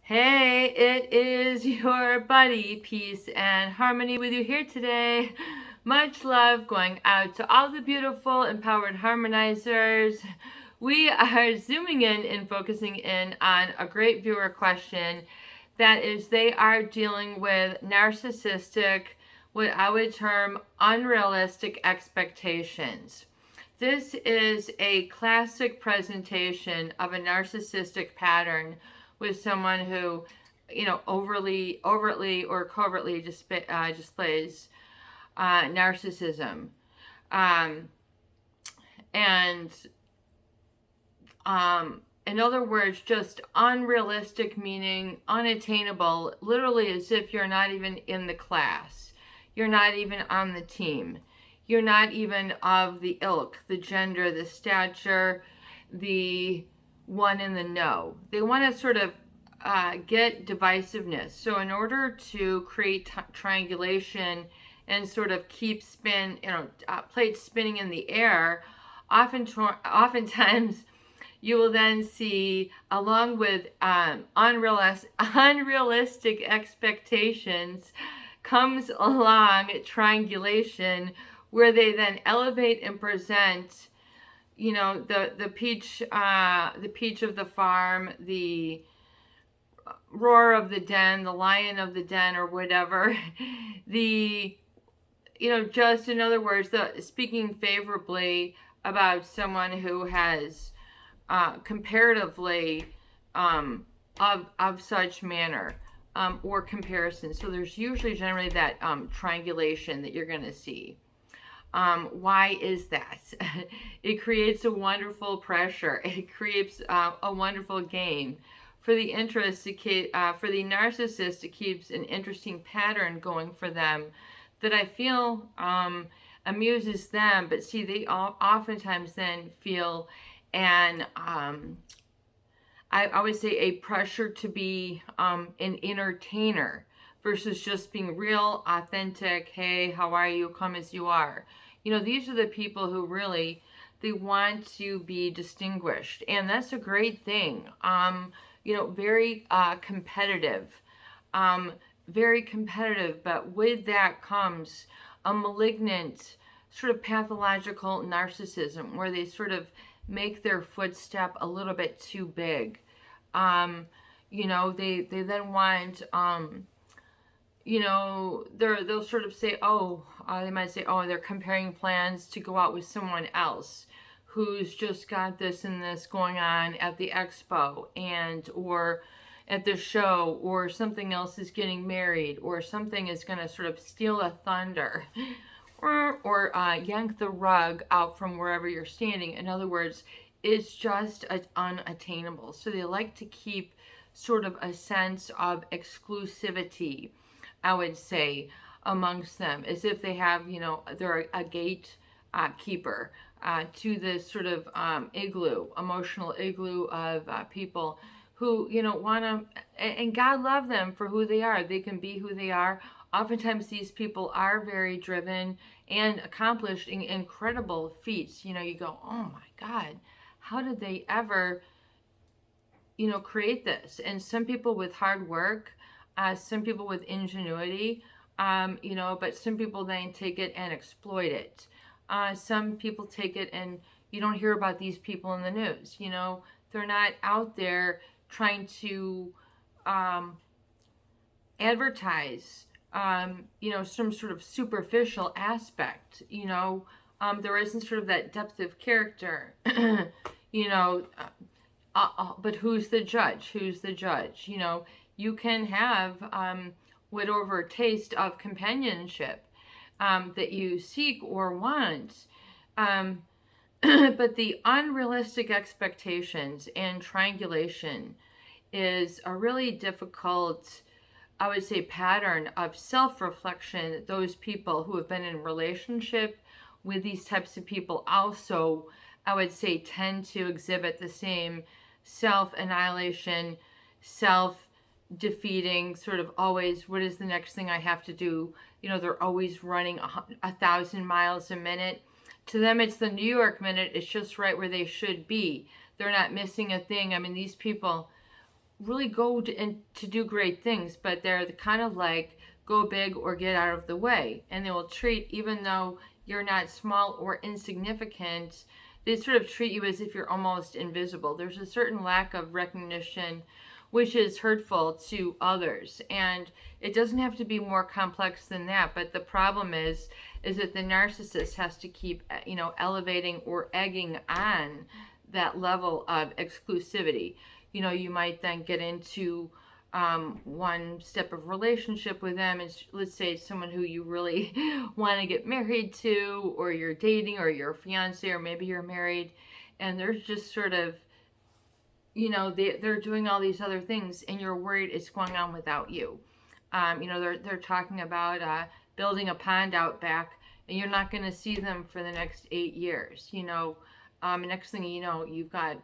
Hey, it is your buddy, Peace and Harmony, with you here today. Much love going out to all the beautiful, empowered harmonizers. We are zooming in and focusing in on a great viewer question. That is, they are dealing with narcissistic, what I would term unrealistic expectations. This is a classic presentation of a narcissistic pattern with someone who, overtly or covertly displays narcissism, um, and in other words, just unrealistic, meaning unattainable. Literally, as if you're not even in the class, you're not even on the team, you're not even of the ilk, the gender, the stature, the one in the know. They want to sort of get divisiveness. So in order to create triangulation and sort of keep plates spinning in the air, oftentimes you will then see, along with unrealistic expectations, comes along triangulation, where they then elevate and present, the peach of the farm, the roar of the den, the lion of the den, or whatever. Just in other words, speaking favorably about someone who has comparatively of such manner, or comparison. So there's usually generally that triangulation that you're going to see. Why is that? It creates a wonderful pressure. It creates a wonderful game. For the for the narcissist, it keeps an interesting pattern going for them that I feel amuses them. But see, they oftentimes then feel an I always say a pressure to be an entertainer versus just being real, authentic. Hey, how are you? Come as you are. These are the people who really, they want to be distinguished, and that's a great thing. Very competitive, very competitive, but with that comes a malignant, sort of pathological narcissism, where they sort of make their footstep a little bit too big. They then want, they'll sort of say, they might say, they're comparing plans to go out with someone else who's just got this and this going on at the expo, or at the show, or something else is getting married, or something is going to sort of steal a thunder, or yank the rug out from wherever you're standing. In other words, it's just unattainable. So they like to keep sort of a sense of exclusivity, I would say, amongst them, as if they have, they're a gate keeper to this sort of emotional igloo of people who, want to, and God love them for who they are. They can be who they are. Oftentimes these people are very driven and accomplished incredible feats. You go, oh my God, how did they ever, create this? And some people with hard work, some people with ingenuity, but some people then take it and exploit it. Some people take it and you don't hear about these people in the news. They're not out there trying to advertise, some sort of superficial aspect. There isn't sort of that depth of character. But who's the judge? Who's the judge? You can have whatever taste of companionship that you seek or want. But the unrealistic expectations and triangulation is a really difficult, I would say, pattern of self-reflection that those people who have been in relationship with these types of people also, I would say, tend to exhibit the same self-annihilation, self-defeating, sort of always, what is the next thing I have to do? They're always running 1,000 miles a minute. To them, it's the New York minute. It's just right where they should be. They're not missing a thing. I mean, these people, really go and to do great things, but they're the kind of like go big or get out of the way, and they will treat, even though you're not small or insignificant, they sort of treat you as if you're almost invisible. There's a certain lack of recognition which is hurtful to others, and it doesn't have to be more complex than that. But the problem is that the narcissist has to keep, elevating or egging on that level of exclusivity. You might then get into one step of relationship with them, and let's say it's someone who you really want to get married to, or you're dating, or you're a fiance, or maybe you're married, and there's just sort of, they're doing all these other things, and you're worried it's going on without you. They're talking about building a pond out back, and you're not going to see them for the next 8 years. Next thing you know, you've got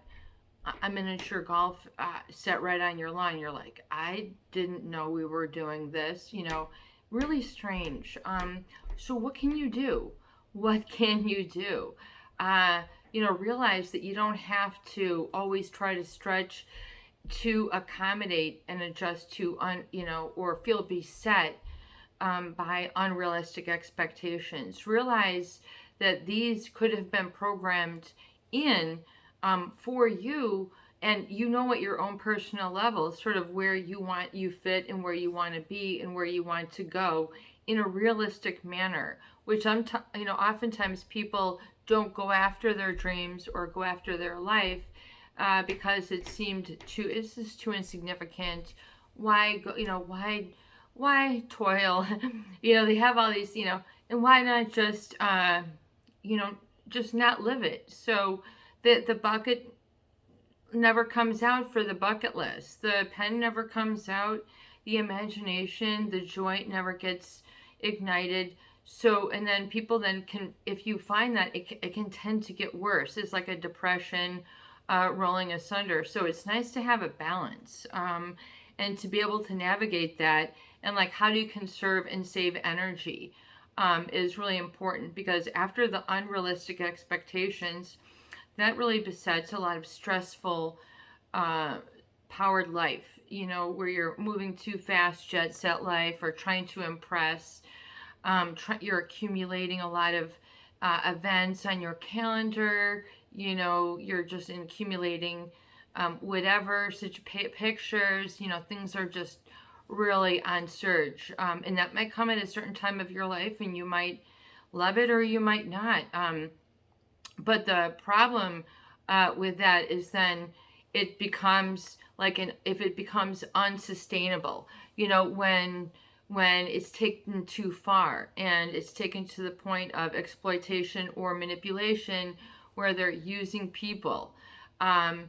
a miniature golf set right on your lawn. You're like, I didn't know we were doing this. Really strange. So what can you do? What can you do? Realize that you don't have to always try to stretch to accommodate and adjust to or feel beset by unrealistic expectations. Realize that these could have been programmed in for you, and at your own personal level, sort of where you fit and where you want to be and where you want to go in a realistic manner. Which oftentimes people don't go after their dreams or go after their life because it seemed it's just too insignificant. Why go? Why toil? They have all these, and why not just just not live it? So the bucket never comes out for the bucket list. The pen never comes out. The imagination, the joy never gets ignited. So, and then people can, if you find that, it can tend to get worse. It's like a depression rolling asunder. So it's nice to have a balance and to be able to navigate that. And like, how do you conserve and save energy is really important, because after the unrealistic expectations, that really besets a lot of stressful, powered life, where you're moving too fast, jet set life, or trying to impress. You're accumulating a lot of events on your calendar. You're just accumulating whatever, such pictures. Things are just really on surge, and that might come at a certain time of your life, and you might love it or you might not. But the problem with that is then it becomes if it becomes unsustainable, when it's taken too far and it's taken to the point of exploitation or manipulation, where they're using people and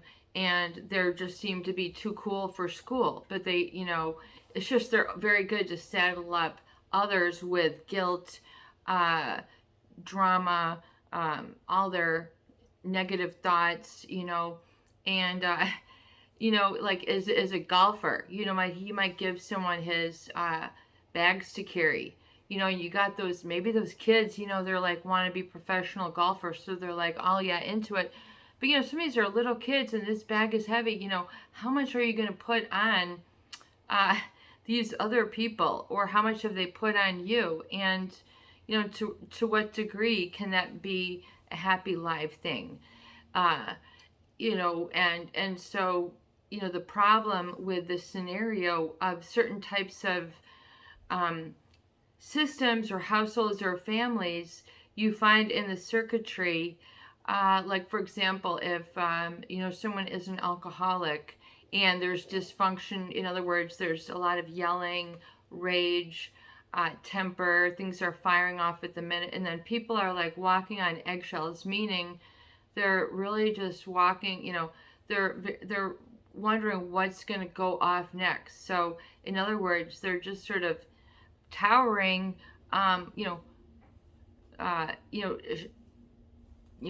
they just seem to be too cool for school, but they, it's just they're very good to saddle up others with guilt, drama, all their negative thoughts, and like as a golfer, he might give someone his bags to carry. You got maybe those kids, they're like want to be professional golfers, so they're like, oh yeah, into it. But some of these are little kids, and this bag is heavy. How much are you going to put on these other people, or how much have they put on you? And to what degree can that be a happy live thing? And so the problem with the scenario of certain types of systems or households or families, you find in the circuitry, like for example, if someone is an alcoholic and there's dysfunction, in other words, there's a lot of yelling, rage, temper, things are firing off at the minute, and then people are like walking on eggshells, meaning they're really just walking, they're wondering what's going to go off next. So in other words, they're just sort of towering,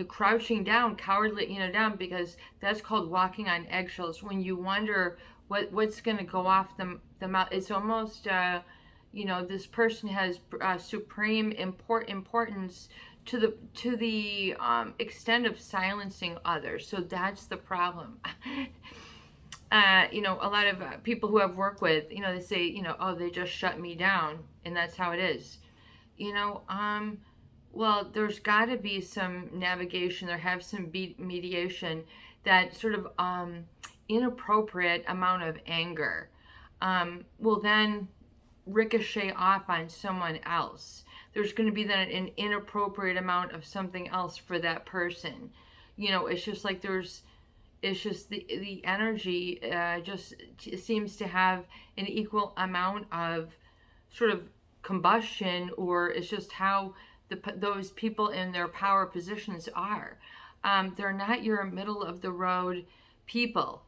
crouching down, cowardly, down, because that's called walking on eggshells. When you wonder what's going to go off the mouth, it's almost, this person has supreme importance to the extent of silencing others. So that's the problem. a lot of people who I've worked with, they say, oh, they just shut me down, and that's how it is. You know, well, there's got to be some navigation. There have some mediation that sort of inappropriate amount of anger will then ricochet off on someone else. There's going to be then an inappropriate amount of something else for that person. It's just like it's just the energy just seems to have an equal amount of sort of combustion, or it's just how those people in their power positions are. They're not your middle of the road people.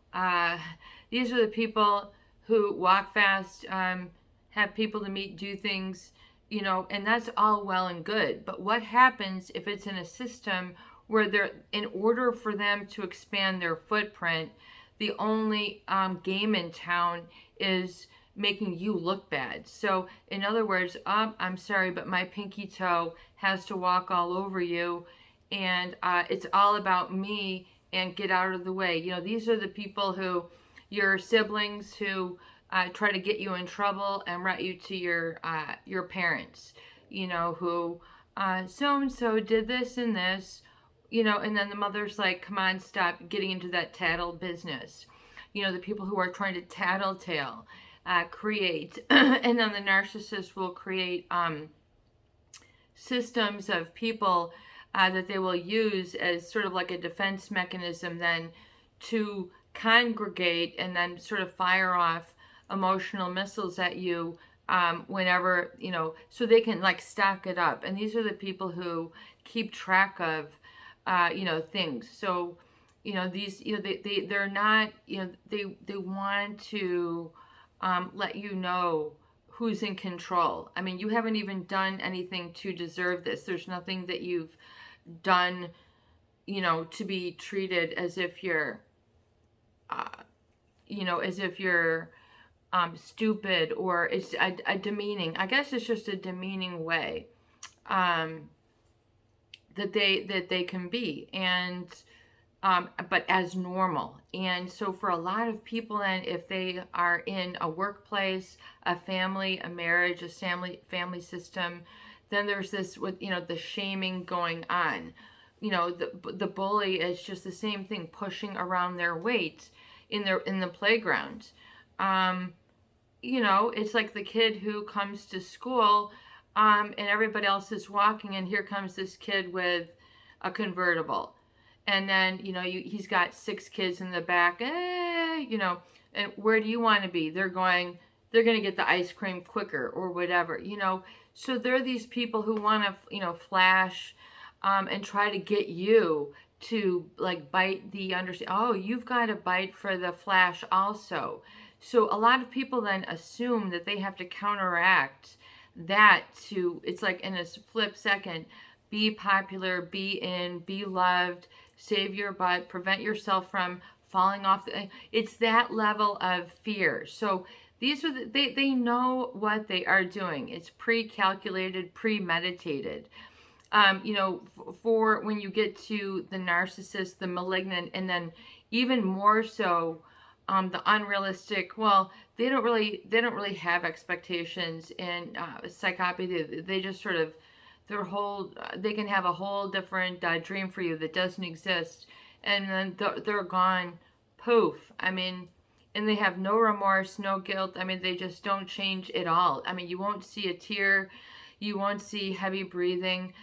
These are the people who walk fast, have people to meet, do things, and that's all well and good. But what happens if it's in a system where they're, in order for them to expand their footprint, the only game in town is making you look bad? So in other words, I'm sorry, but my pinky toe has to walk all over you, and it's all about me, and get out of the way. These are the people who, your siblings who try to get you in trouble and route you to your parents, who so and so did this and this, and then the mother's like, come on, stop getting into that tattle business. The people who are trying to tattletale, create, and then the narcissist will create systems of people that they will use as sort of like a defense mechanism then to congregate and then sort of fire off emotional missiles at you whenever, so they can like stack it up. And these are the people who keep track of, things. So, these, they're not, they want to let you know who's in control. I mean, you haven't even done anything to deserve this. There's nothing that you've done, to be treated as if you're, as if you're stupid, or it's a demeaning. I guess it's just a demeaning way that they can be, and but as normal. And so for a lot of people, then, if they are in a workplace, a family, a marriage, a family system, then there's this with the shaming going on. The bully is just the same thing, pushing around their weight in the playground. It's like the kid who comes to school, and everybody else is walking, and here comes this kid with a convertible. And then, he's got 6 kids in the back, and where do you want to be? They're going to get the ice cream quicker or whatever, So there are these people who want to, flash and try to get you to like bite the understand. Oh, you've got to bite for the flash also. So a lot of people then assume that they have to counteract that to, it's like in a flip second, be popular, be in, be loved, save your butt, prevent yourself from falling off. It's that level of fear. So these are they know what they are doing. It's pre-calculated, premeditated. For when you get to the narcissist, the malignant, and then even more so, the unrealistic. Well, they don't really have expectations in psychopathy. They just sort of they can have a whole different dream for you that doesn't exist, and then they're gone, poof. I mean, and they have no remorse, no guilt. I mean, they just don't change at all. I mean, you won't see a tear, you won't see heavy breathing.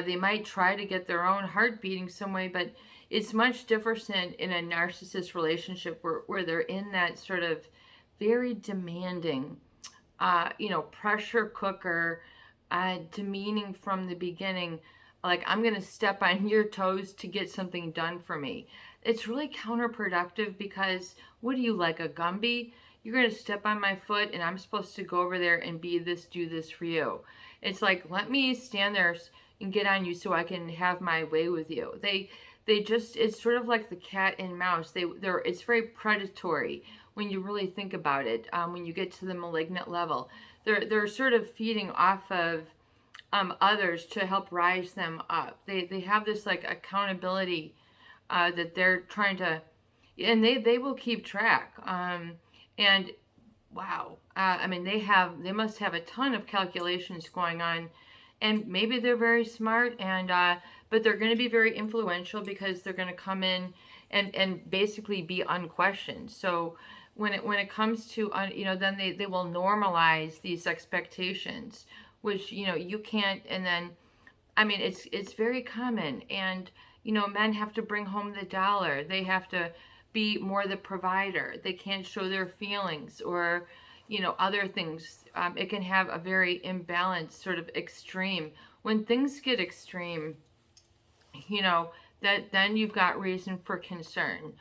They might try to get their own heart beating some way, but it's much different in a narcissist relationship where they're in that sort of very demanding, pressure cooker, demeaning from the beginning. Like, I'm going to step on your toes to get something done for me. It's really counterproductive, because what are you, like a Gumby? You're going to step on my foot and I'm supposed to go over there and do this for you. It's like, let me stand there and get on you so I can have my way with you. They just, it's sort of like the cat and mouse. It's very predatory when you really think about it. When you get to the malignant level, they're sort of feeding off of others to help rise them up. They have this like accountability that they're trying to and they will keep track. And wow, I mean, they must have a ton of calculations going on, and maybe they're very smart, and but they're going to be very influential because they're going to come in and basically be unquestioned. So when it comes to then they will normalize these expectations, which you can't. And then I mean, it's very common, and men have to bring home the dollar. They have to be more the provider. They can't show their feelings or other things. It can have a very imbalanced sort of extreme. When things get extreme, you know that then you've got reason for concern.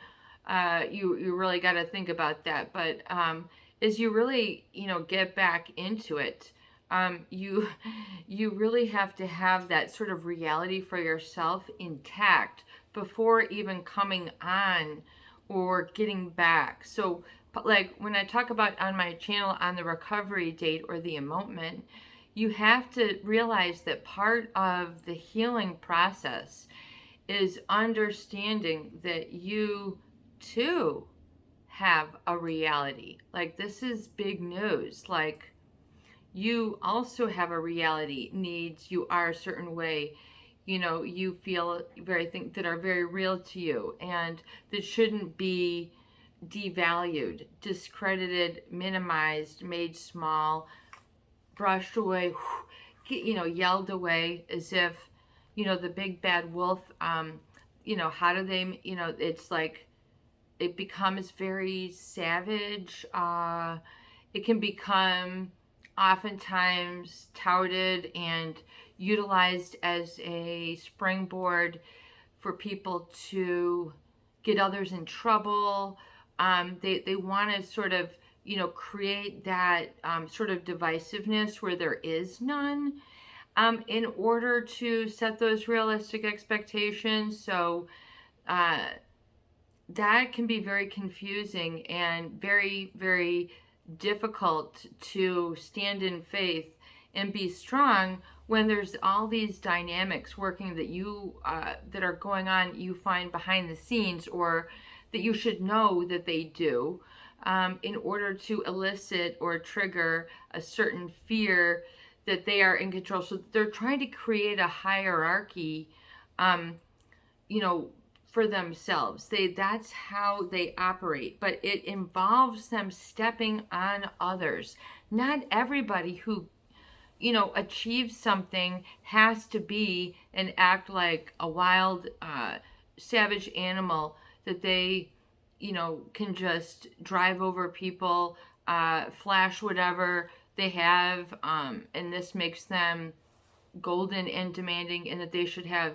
You really got to think about that. But as you really get back into it, you really have to have that sort of reality for yourself intact before even coming on or getting back. So like when I talk about on my channel on the recovery date or the emotement, you have to realize that part of the healing process is understanding that you too have a reality. Like, this is big news. Like, you also have a reality, needs, you are a certain way, you feel very things that are very real to you and that shouldn't be devalued, discredited, minimized, made small, brushed away, yelled away as if, the big bad wolf. How do they, it's like it becomes very savage. It can become oftentimes touted and utilized as a springboard for people to get others in trouble. They want to sort of, create that sort of divisiveness where there is none, in order to set those realistic expectations. So that can be very confusing and very, very difficult to stand in faith and be strong when there's all these dynamics working that you that are going on, you find behind the scenes, or that you should know that they do, in order to elicit or trigger a certain fear that they are in control. So they're trying to create a hierarchy, you know, for themselves. That's how they operate, but it involves them stepping on others. Not everybody who achieves something has to be and act like a wild, savage animal that they, can just drive over people, flash whatever they have, and this makes them golden and demanding, and that they should have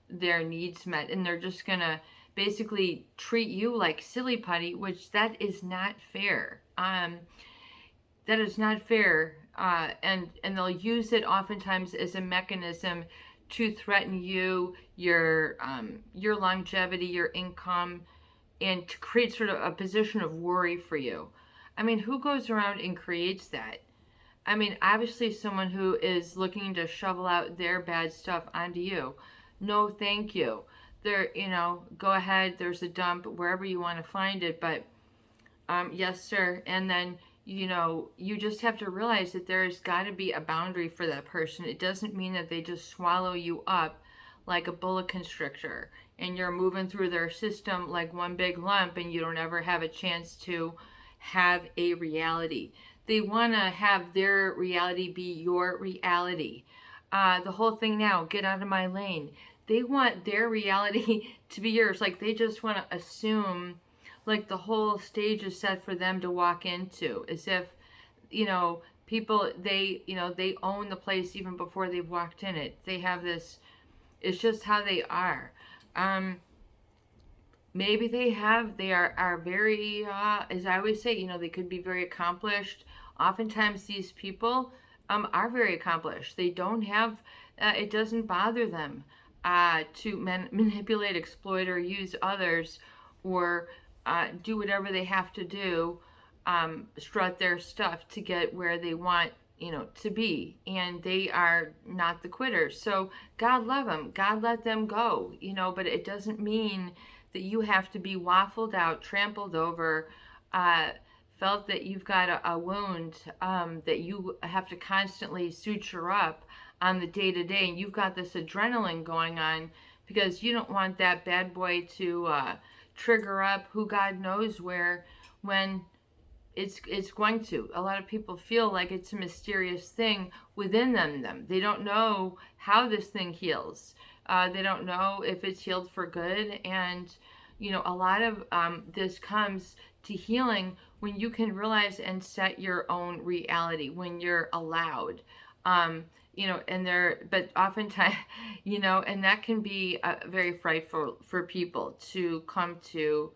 their needs met, and they're just gonna basically treat you like silly putty, which that is not fair. That is not fair, and they'll use it oftentimes as a mechanism to threaten you, your longevity, your income, and to create sort of a position of worry for you. I mean, who goes around and creates that? I mean, obviously someone who is looking to shovel out their bad stuff onto you. No, thank you. There, go ahead. There's a dump wherever you want to find it, but yes, sir. And then, you just have to realize that there's got to be a boundary for that person. It doesn't mean that they just swallow you up like a boa constrictor and you're moving through their system like one big lump and you don't ever have a chance to have a reality. They want to have their reality be your reality. The whole thing now, get out of my lane. They want their reality to be yours. Like, they just want to assume like the whole stage is set for them to walk into, as if, people, they own the place even before they've walked in it. They have this, it's just how they are. Maybe they are very, as I always say, they could be very accomplished. Oftentimes these people are very accomplished. They don't have, it doesn't bother them to manipulate, exploit, or use others, or do whatever they have to do, strut their stuff to get where they want, to be. And they are not the quitters. So God love them. God let them go, but it doesn't mean that you have to be waffled out, trampled over, felt that you've got a wound that you have to constantly suture up on the day to day, and you've got this adrenaline going on because you don't want that bad boy to trigger up who God knows where when it's going to. A lot of people feel like it's a mysterious thing within them. They don't know how this thing heals. They don't know if it's healed for good. And, a lot of this comes to healing when you can realize and set your own reality, when you're allowed. But oftentimes, and that can be very frightful for people to come to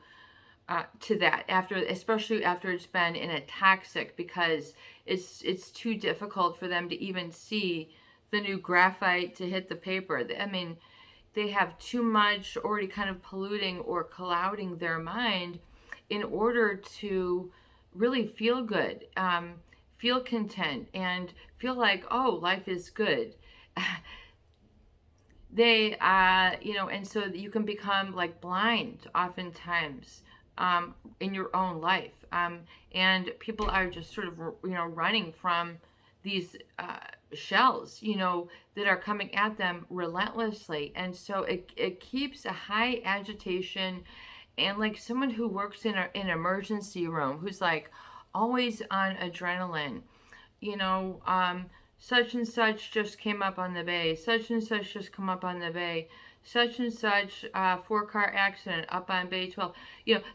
that especially after it's been in a toxic, because it's too difficult for them to even see the new graphite to hit the paper. I mean, they have too much already kind of polluting or clouding their mind in order to really feel good, feel content, and feel like, oh, life is good. They, and so you can become like blind oftentimes in your own life. And people are just sort of, running from these shells, that are coming at them relentlessly. And so it keeps a high agitation, and like someone who works in an emergency room, who's like always on adrenaline, such and such just came up on the bay, such and such just come up on the bay, such and such 4-car accident up on Bay 12.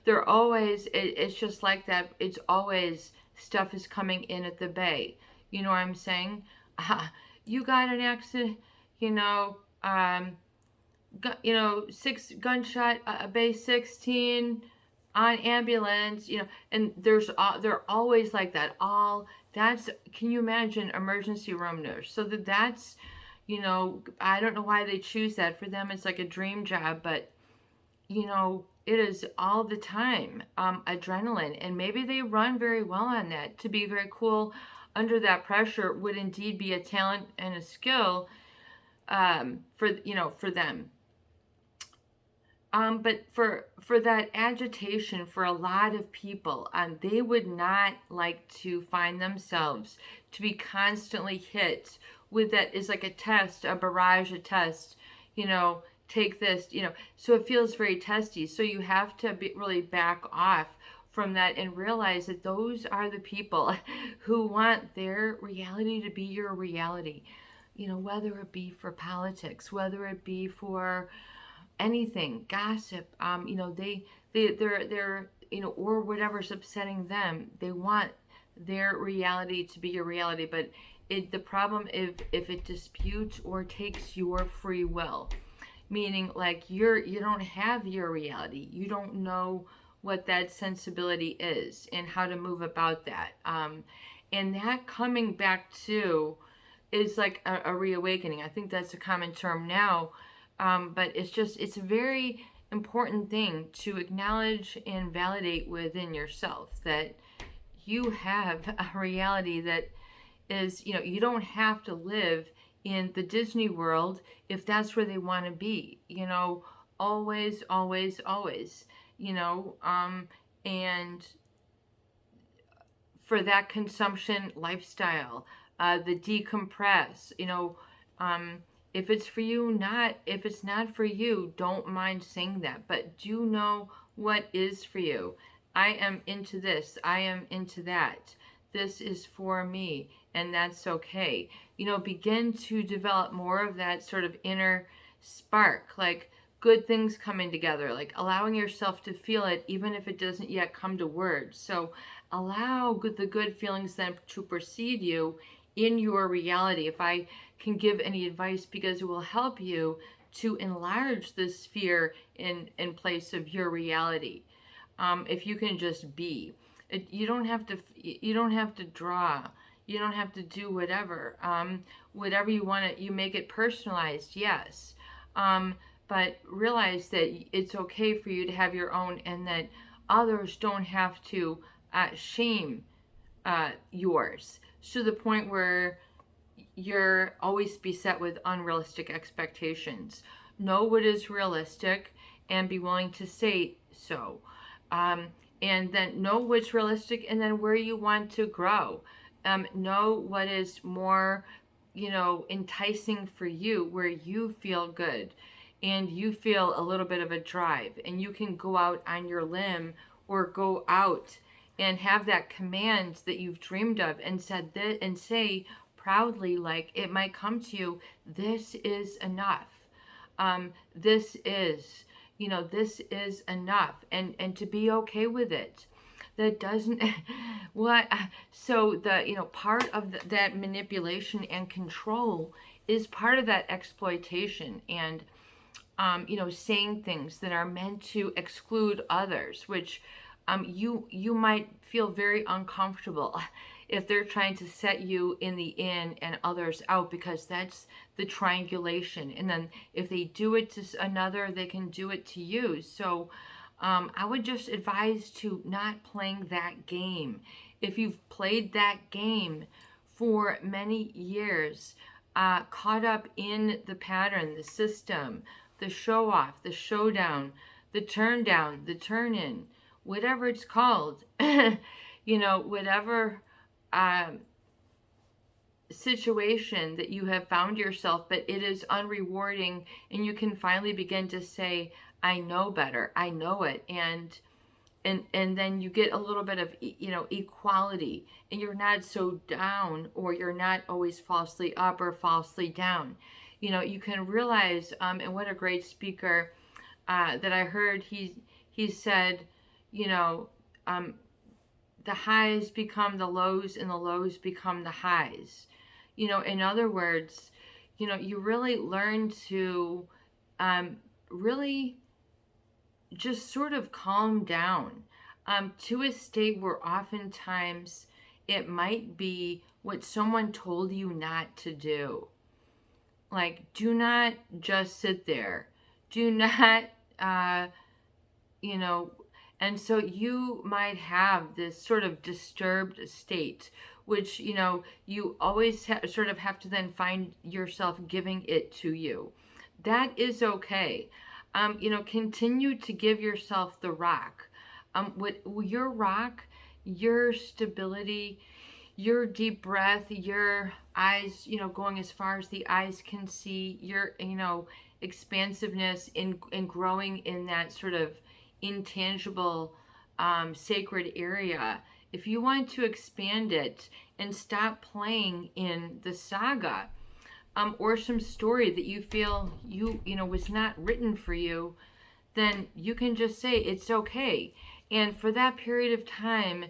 They're always, it's just like that. It's always stuff is coming in at the bay. You know what I'm saying? You got an accident, 6 gunshot, Bay 16 on ambulance, and they're always like that. Can you imagine emergency room nurse? So that's, I don't know why they choose that. For them, it's like a dream job, but, it is all the time, adrenaline, and maybe they run very well on that. To be very cool under that pressure would indeed be a talent and a skill, for them. But for that agitation, for a lot of people, they would not like to find themselves to be constantly hit with that. Is like a test, a barrage, a test, take this, so it feels very testy. So you have to really back off from that and realize that those are the people who want their reality to be your reality, whether it be for politics, whether it be for anything, gossip, they're or whatever's upsetting them. They want their reality to be your reality. But the problem if it disputes or takes your free will, meaning like you don't have your reality, you don't know what that sensibility is and how to move about that, and that coming back to is like a reawakening. I think that's a common term now. But it's a very important thing to acknowledge and validate within yourself that you have a reality that is, you don't have to live in the Disney world if that's where they want to be, always, always, always, and for that consumption lifestyle, the decompress, if it's for you, if it's not for you, don't mind saying that, but do know what is for you. I am into this. I am into that. This is for me, and that's okay. Begin to develop more of that sort of inner spark, like good things coming together, like allowing yourself to feel it, even if it doesn't yet come to words. So allow the good feelings then to precede you in your reality. If I can give any advice, because it will help you to enlarge the sphere in place of your reality. If you can just be, you don't have to draw, you don't have to do whatever, whatever you want to, you make it personalized, yes, but realize that it's okay for you to have your own, and that others don't have to shame yours to the point where you're always beset with unrealistic expectations. Know what is realistic and be willing to say so. And then know what's realistic, and then where you want to grow. Know what is more, enticing for you, where you feel good and you feel a little bit of a drive, and you can go out on your limb or go out and have that command that you've dreamed of and said that, and say proudly, like it might come to you, this is enough. This is, this is enough, and to be okay with it. That doesn't what so the part of that manipulation and control is part of that exploitation, and saying things that are meant to exclude others, which you might feel very uncomfortable if they're trying to set you in the in and others out, because that's the triangulation. And then if they do it to another, they can do it to you. So I would just advise to not playing that game. If you've played that game for many years, caught up in the pattern, the system, the show off, the showdown, the turn down, the turn in, whatever it's called, whatever situation that you have found yourself, but it is unrewarding, and you can finally begin to say, I know better, I know it, and then you get a little bit of equality, and you're not so down, or you're not always falsely up or falsely down. You can realize, and what a great speaker that I heard, he said, the highs become the lows, and the lows become the highs. In other words, you really learn to really just sort of calm down to a state where oftentimes it might be what someone told you not to do. Like, do not just sit there. Do not, and so you might have this sort of disturbed state, which, you always sort of have to then find yourself giving it to you. That is okay. Continue to give yourself the rock. With your rock, your stability, your deep breath, your eyes, going as far as the eyes can see, your, expansiveness in growing in that sort of intangible, sacred area. If you want to expand it and stop playing in the saga, or some story that you feel was not written for you, then you can just say it's okay. And for that period of time,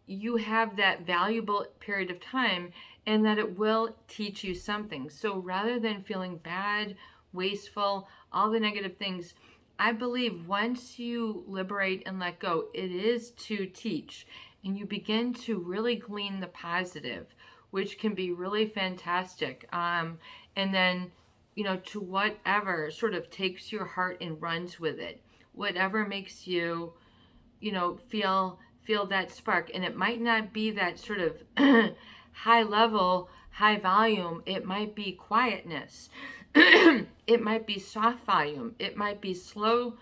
you have that valuable period of time, and that it will teach you something. So rather than feeling bad, wasteful, all the negative things, I believe once you liberate and let go, it is to teach, and you begin to really glean the positive, which can be really fantastic. And then, to whatever sort of takes your heart and runs with it, whatever makes you, feel that spark. And it might not be that sort of high level, high volume. It might be quietness. It might be soft volume. It might be slow-mo.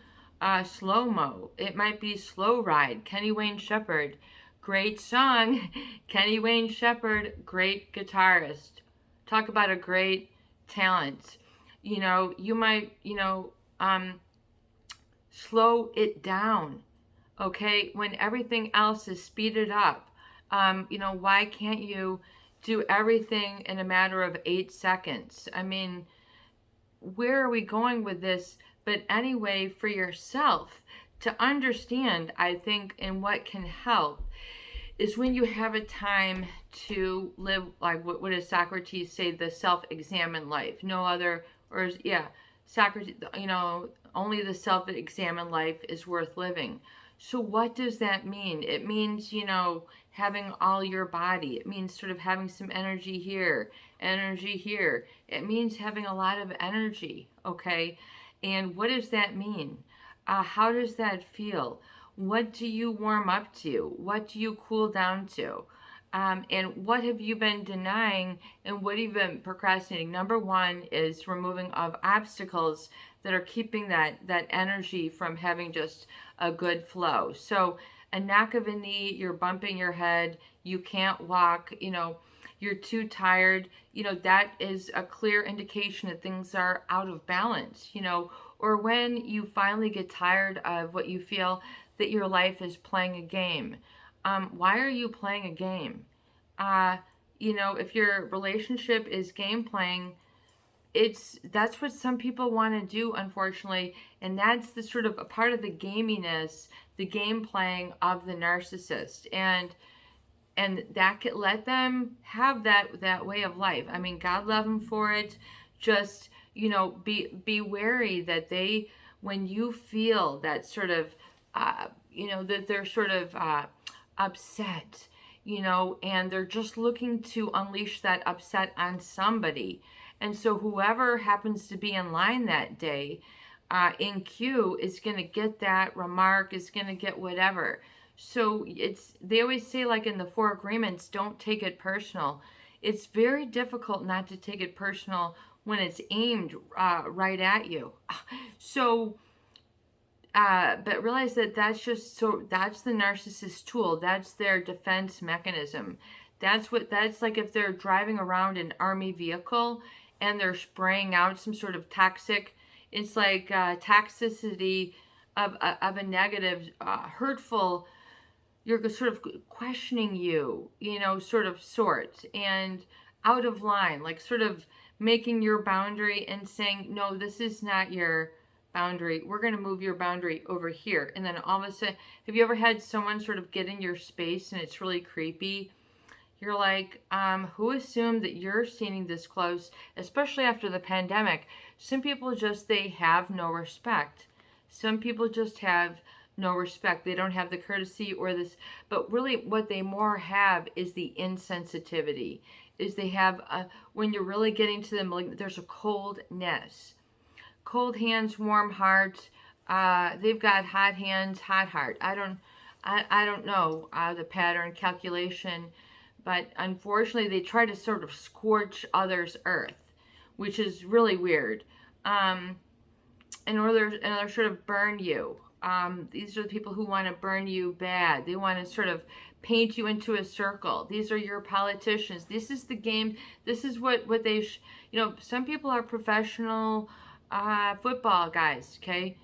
It might be slow ride. Kenny Wayne Shepherd, great song. Kenny Wayne Shepherd, great guitarist. Talk about a great talent. You might, slow it down. Okay, when everything else is speeded up, why can't you do everything in a matter of 8 seconds? I mean, where are we going with this? But anyway, for yourself to understand, I think, and what can help is when you have a time to live, like what does Socrates say, the self-examined life. No other, or yeah, Socrates, only the self-examined life is worth living. So what does that mean? It means, having all your body. It means sort of having some energy here, energy here. It means having a lot of energy, okay? And what does that mean? How does that feel? What do you warm up to? What do you cool down to? And what have you been denying, and what have you been procrastinating? Number one is removing of obstacles that are keeping that energy from having just a good flow. So a knock of a knee, you're bumping your head, you can't walk, you're too tired, that is a clear indication that things are out of balance, or when you finally get tired of what you feel that your life is playing a game. Why are you playing a game? Uh, if your relationship is game playing, that's what some people want to do, unfortunately, and that's the sort of a part of the gaminess, the game playing of the narcissist, and that could let them have that way of life. I mean, God love them for it. Just be wary that they, when you feel that sort of that they're sort of upset, and they're just looking to unleash that upset on somebody. And so whoever happens to be in line that day, in queue, is going to get that remark, is going to get whatever. So they always say, like in the Four Agreements, don't take it personal. It's very difficult not to take it personal when it's aimed right at you. So, but realize that that's the narcissist tool. That's their defense mechanism. That's like if they're driving around an army vehicle and they're spraying out some sort of toxic, it's like toxicity of a negative, hurtful, you're sort of questioning you, sort, and out of line, like sort of making your boundary and saying, no, this is not your boundary. We're going to move your boundary over here. And then all of a sudden, have you ever had someone sort of get in your space and it's really creepy? You're like, who assumed that you're standing this close, especially after the pandemic? Some people they have no respect. Some people just have no respect. They don't have the courtesy or this, but really what they more have is the insensitivity. Is they have when you're really getting to them, like, there's a coldness. Cold hands, warm heart. They've got hot hands, hot heart. I don't know the pattern calculation, but unfortunately they try to sort of scorch others' earth, which is really weird. In order sort of burn you. These are the people who want to burn you bad. They want to sort of paint you into a circle. These are your politicians. This is the game. This is what they, some people are professional football guys, okay?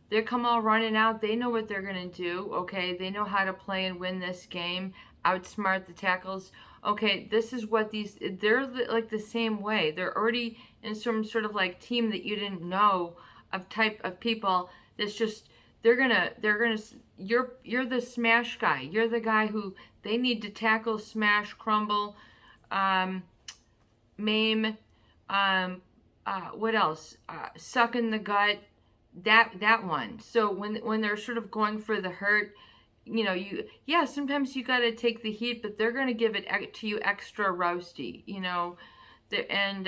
They come all running out. They know what they're going to do, okay? They know how to play and win this game, outsmart the tackles. Okay, this is what they're like the same way. They're already in some sort of like team that you didn't know of type of people. That's just, you're the smash guy. You're the guy who they need to tackle, smash, crumble, maim, what else? Suck in the gut, that one. So when they're sort of going for the hurt, sometimes you got to take the heat, but they're going to give it to you extra roasty, and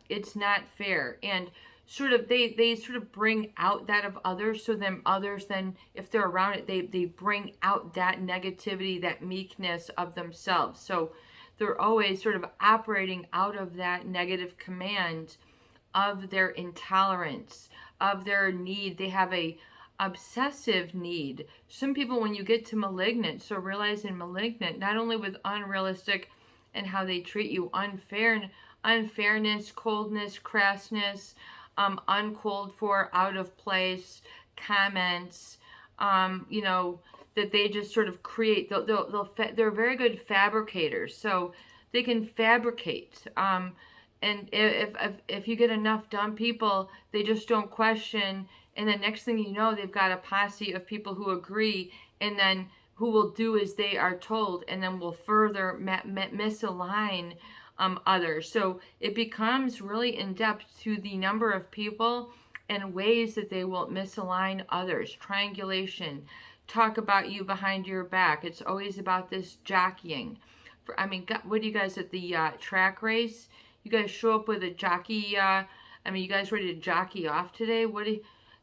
it's not fair. And sort of they sort of bring out that of others, so then others, then if they're around it, they bring out that negativity, that meekness of themselves. So they're always sort of operating out of that negative command of their intolerance, of their need. They have a obsessive need. Some people, when you get to malignant, so realize in malignant, not only with unrealistic and how they treat you, unfairness, coldness, crassness, uncalled for, out of place comments, that they just sort of create. They're very good fabricators, so they can fabricate. And if you get enough dumb people, they just don't question. And the next thing you know, they've got a posse of people who agree, and then who will do as they are told, and then will further misalign others. So it becomes really in depth to the number of people and ways that they will misalign others. Triangulation, talk about you behind your back. It's always about this jockeying. What do you guys at the track race? You guys show up with a jockey. You guys ready to jockey off today?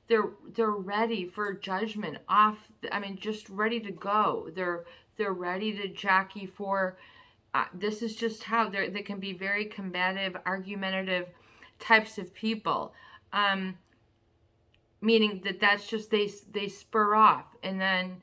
They're ready for judgment off. Just ready to go. They're ready to jockey for. This is just how they can be very combative, argumentative types of people. Meaning that's just they spur off, and then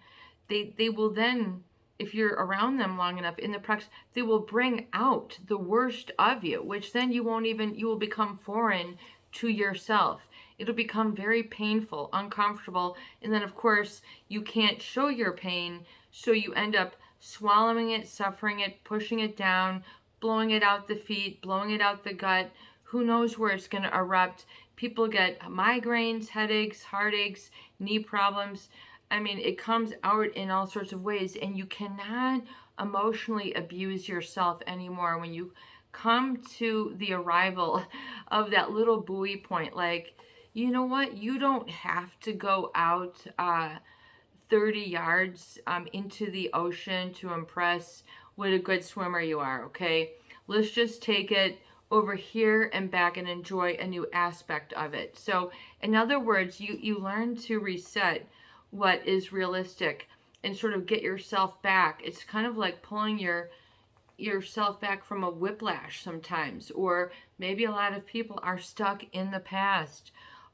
they will then, if you're around them long enough in the practice, they will bring out the worst of you, which then you will become foreign to yourself. It'll become very painful, uncomfortable, and then of course you can't show your pain, so you end up swallowing it, suffering it, pushing it down, blowing it out the feet, blowing it out the gut. Who knows where it's going to erupt? People get migraines, headaches, heartaches, knee problems. I mean, it comes out in all sorts of ways, and you cannot emotionally abuse yourself anymore when you come to the arrival of that little buoy point. Like, you know what? You don't have to go out 30 yards into the ocean to impress what a good swimmer you are, okay? Let's just take it over here and back and enjoy a new aspect of it. So in other words, you learn to reset what is realistic and sort of get yourself back. It's kind of like pulling yourself back from a whiplash sometimes, or maybe a lot of people are stuck in the past.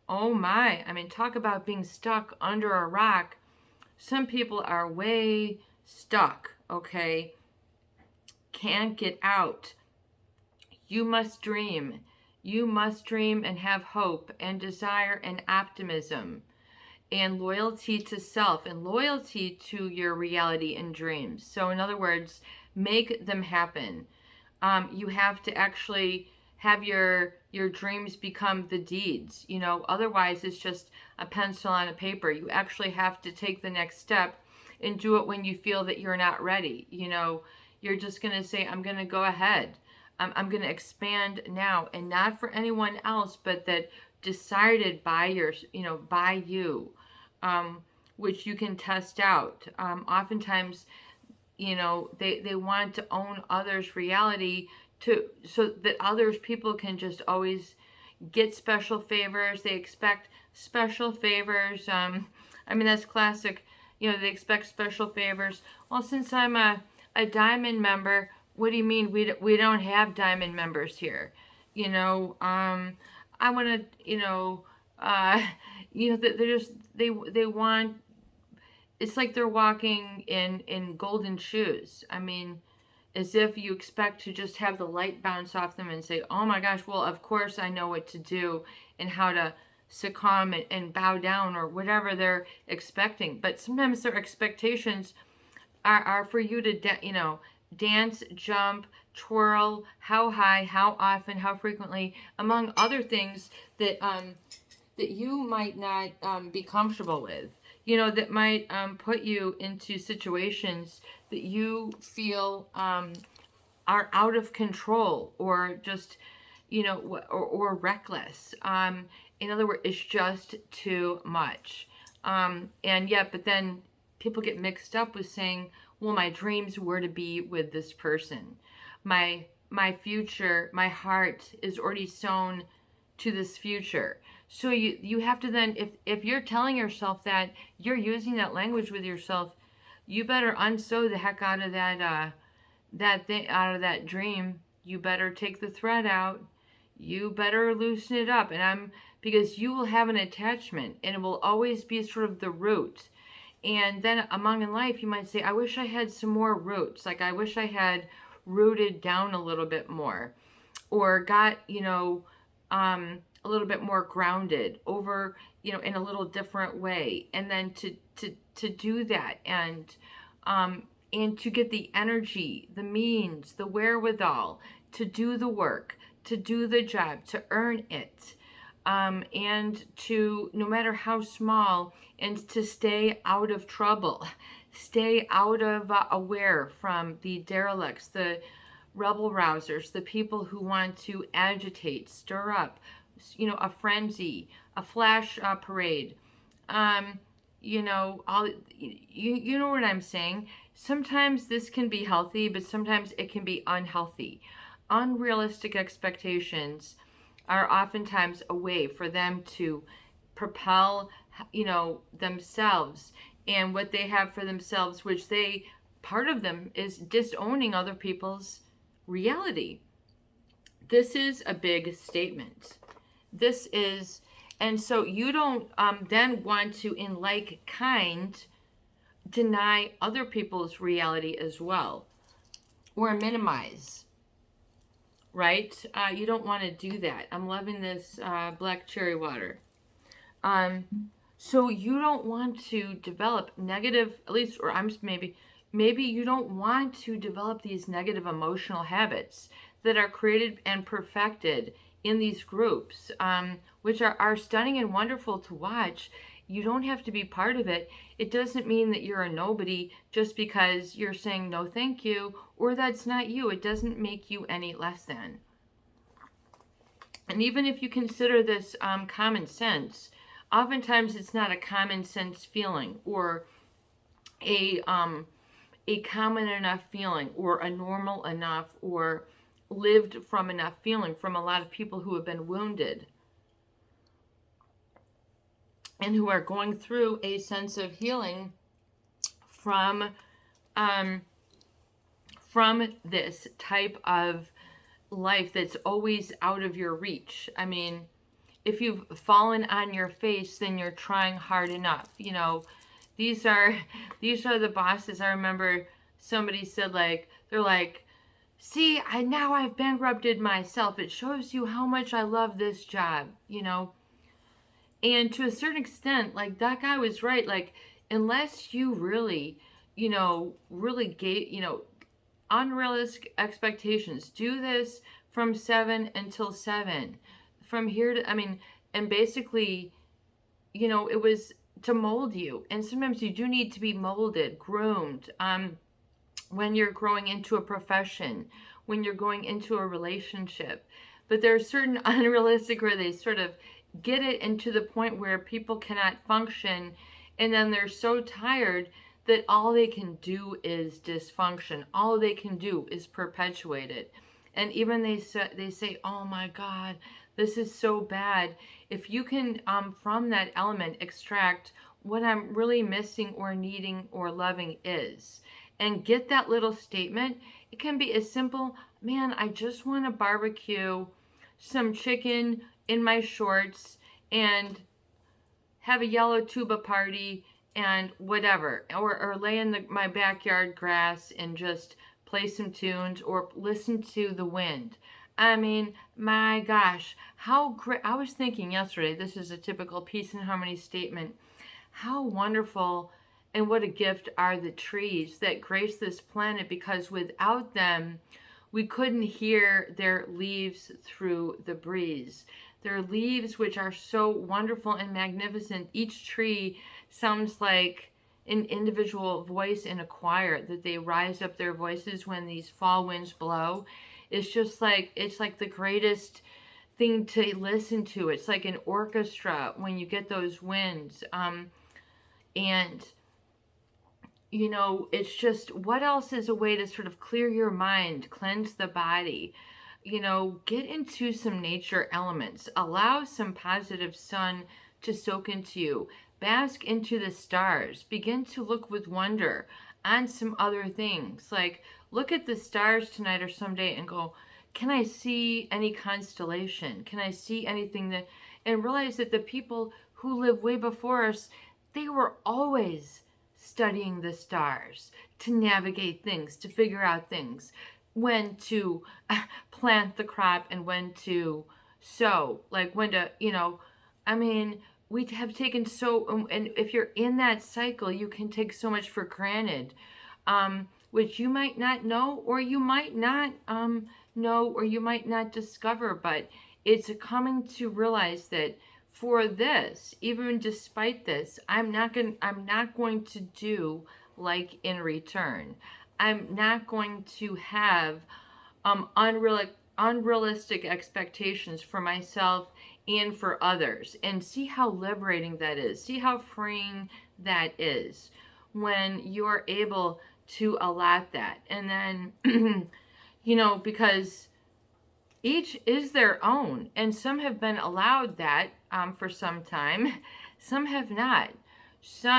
Oh my, I mean, talk about being stuck under a rock. Some people are way stuck, okay? Can't get out. You must dream. You must dream and have hope and desire and optimism and loyalty to self and loyalty to your reality and dreams. So in other words, make them happen. You have to actually have your dreams become the deeds. You know, otherwise it's just a pencil on a paper. You actually have to take the next step and do it when you feel that you're not ready. You know, you're just going to say, I'm going to go ahead. I'm going to expand now, and not for anyone else, but that decided by by you, which you can test out. Oftentimes, they want to own others' reality so that others people can just always get special favors. They expect special favors. I mean, that's classic. They expect special favors. Well, since I'm a diamond member, what do you mean we don't have diamond members here? I want to, they want, it's like they're walking in golden shoes. I mean, as if you expect to just have the light bounce off them and say, oh my gosh, well, of course I know what to do and how to succumb and bow down or whatever they're expecting. But sometimes their expectations are for you to, dance, jump, twirl, how high, how often, how frequently, among other things that that you might not be comfortable with. That might put you into situations that you feel are out of control or just, or reckless. In other words, it's just too much. But then people get mixed up with saying, well, my dreams were to be with this person. My future, my heart is already sown to this future. So you have to then, if you're telling yourself that, you're using that language with yourself, you better unsew the heck out of that dream. You better take the thread out. You better loosen it up. Because you will have an attachment, and it will always be sort of the root. And then among in life, you might say, I wish I had some more roots. Like, I wish I had rooted down a little bit more, or got, a little bit more grounded over, in a little different way. And then to do that and to get the energy, the means, the wherewithal to do the work, to do the job, to earn it. And to, no matter how small, and to stay out of trouble, stay out of aware from the derelicts, the rebel rousers, the people who want to agitate, stir up, a frenzy, a flash parade. You know what I'm saying. Sometimes this can be healthy, but sometimes it can be unhealthy. Unrealistic expectations are oftentimes a way for them to propel, themselves and what they have for themselves, which they part of them is disowning other people's reality. This is a big statement. This is, and so you don't then want to, in like kind, deny other people's reality as well, or minimize, right? You don't want to do that. I'm loving this black cherry water. So you don't want to develop negative, at least, or maybe you don't want to develop these negative emotional habits that are created and perfected in these groups, which are stunning and wonderful to watch. You don't have to be part of it. It doesn't mean that you're a nobody just because you're saying no thank you, or that's not you. It doesn't make you any less than. And even if you consider this common sense, oftentimes it's not a common sense feeling, or a common enough feeling, or a normal enough, or lived from enough feeling from a lot of people who have been wounded and who are going through a sense of healing from this type of life that's always out of your reach. I mean, if you've fallen on your face, then you're trying hard enough. You know, these are the bosses. I remember somebody said, like, they're like, see, now I've bankrupted myself. It shows you how much I love this job, you know. And to a certain extent, like, that guy was right. Like, unless you really, really gave, unrealistic expectations, do this from 7 until 7. From here to, and basically, it was to mold you. And sometimes you do need to be molded, groomed, when you're growing into a profession, when you're going into a relationship. But there are certain unrealistic where they sort of get it into the point where people cannot function, and then they're so tired that all they can do is dysfunction. All they can do is perpetuate it. And even they say, oh my God, this is so bad. If you can, from that element, extract what I'm really missing or needing or loving is, and get that little statement, it can be as simple, man, I just want to barbecue some chicken in my shorts and have a yellow tuba party and whatever, or lay in my backyard grass and just play some tunes or listen to the wind. I mean, my gosh, how great. I was thinking yesterday, this is a typical peace and harmony statement, how wonderful and what a gift are the trees that grace this planet, because without them, we couldn't hear their leaves through the breeze. Their leaves, which are so wonderful and magnificent, each tree sounds like an individual voice in a choir, that they rise up their voices when these fall winds blow. It's just like, it's like the greatest thing to listen to. It's like an orchestra when you get those winds. And it's just, what else is a way to sort of clear your mind, cleanse the body, get into some nature elements, allow some positive sun to soak into you, bask into the stars, begin to look with wonder on some other things. Like, look at the stars tonight or someday and go, can I see any constellation? Can I see anything that, and realize that the people who live way before us, they were always studying the stars to navigate things, to figure out things, when to plant the crop and when to sow, like when to, we have taken so, and if you're in that cycle, you can take so much for granted, which you might not know, or you might not know, or you might not discover, but it's coming to realize that for this, even despite this, I'm not going to do like in return. I'm not going to have unrealistic expectations for myself and for others. And see how liberating that is. See how freeing that is when you're able to allot that. And then, because each is their own, and some have been allowed that for some time, some have not.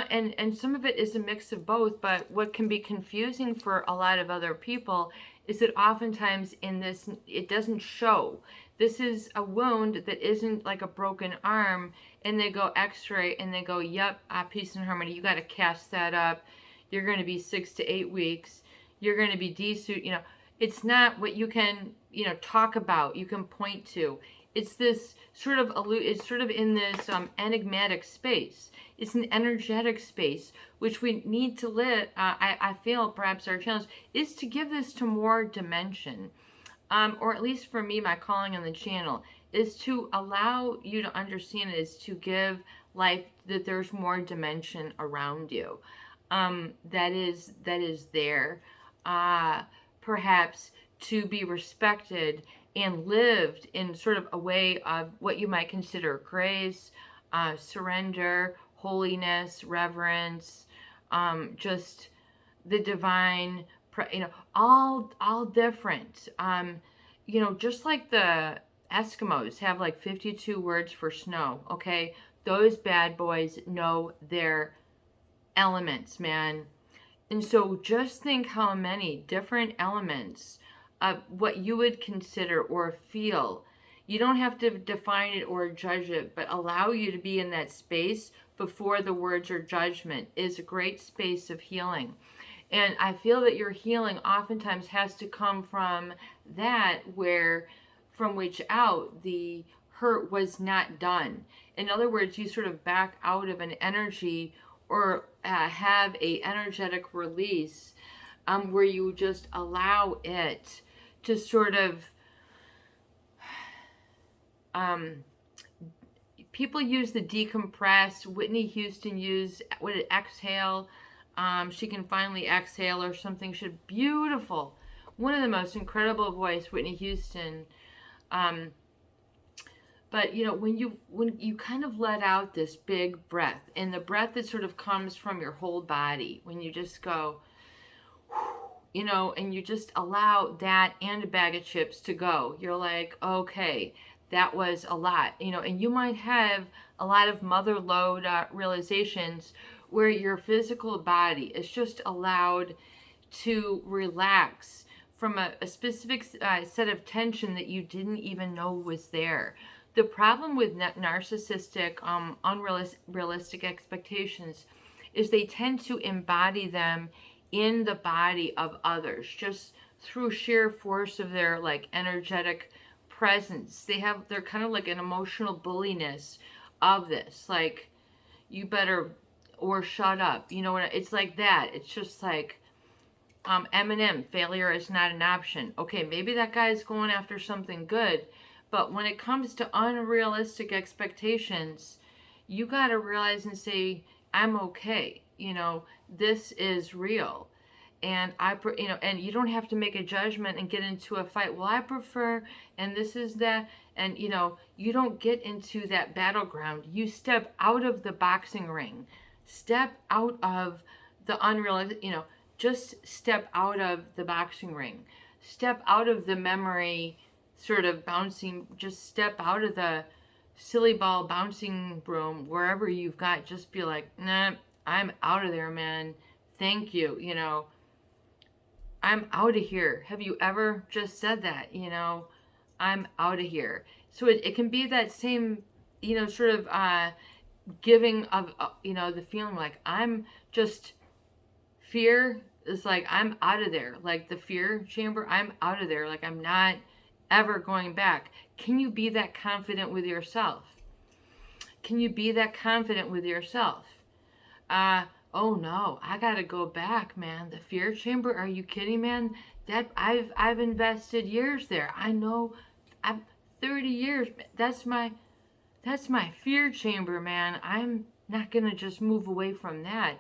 And some of it is a mix of both, but what can be confusing for a lot of other people is that oftentimes in this, it doesn't show. This is a wound that isn't like a broken arm, and they go x-ray and they go, yep, peace and harmony, you got to cast that up. You're going to be 6 to 8 weeks. You're going to be desuit. It's not what you can, talk about, you can point to. It's this sort of, it's sort of in this enigmatic space. It's an energetic space, which we need to live. I feel perhaps our challenge is to give this to more dimension. Or at least for me, my calling on the channel is to allow you to understand it, is to give life that there's more dimension around you. That is there. Perhaps to be respected and lived in sort of a way of what you might consider grace, surrender, holiness, reverence, just the divine, all different. Just like the Eskimos have like 52 words for snow, okay? Those bad boys know their elements, man. And so just think how many different elements of what you would consider or feel. You don't have to define it or judge it, but allow you to be in that space before the words or judgment is a great space of healing. And I feel that your healing oftentimes has to come from that from which out the hurt was not done. In other words, you sort of back out of an energy or have a energetic release where you just allow it to sort of people use the decompress. Whitney Houston used exhale. She can finally exhale or something. She's beautiful. One of the most incredible voice, Whitney Houston. But when you kind of let out this big breath, and the breath that sort of comes from your whole body, when you just go, and you just allow that and a bag of chips to go, you're like, okay, that was a lot, and you might have a lot of mother load realizations where your physical body is just allowed to relax from a specific set of tension that you didn't even know was there. The problem with narcissistic, unrealistic expectations is they tend to embody them in the body of others, just through sheer force of their like energetic presence. They're kind of like an emotional bulliness of this, like, you better, or shut up, it's like that. It's just like Eminem, failure is not an option. Okay, maybe that guy's going after something good, but when it comes to unrealistic expectations, you got to realize and say, I'm okay. This is real. And and you don't have to make a judgment and get into a fight. Well, I prefer, and this is that. And, you don't get into that battleground. You step out of the boxing ring, step out of the unrealistic, just step out of the boxing ring, step out of the memory sort of bouncing, just step out of the silly ball bouncing room, wherever you've got, just be like, nah, I'm out of there, man. Thank you. I'm out of here. Have you ever just said that? I'm out of here. So it can be that same, sort of giving of, the feeling like I'm just, fear is like, I'm out of there. Like the fear chamber, I'm out of there. Like I'm not ever going back. Can you be that confident with yourself? Can you be that confident with yourself? Oh no, I gotta go back, man. The fear chamber, are you kidding, man? That I've invested years there. I know, I'm 30 years. That's my fear chamber, man. I'm not gonna just move away from that.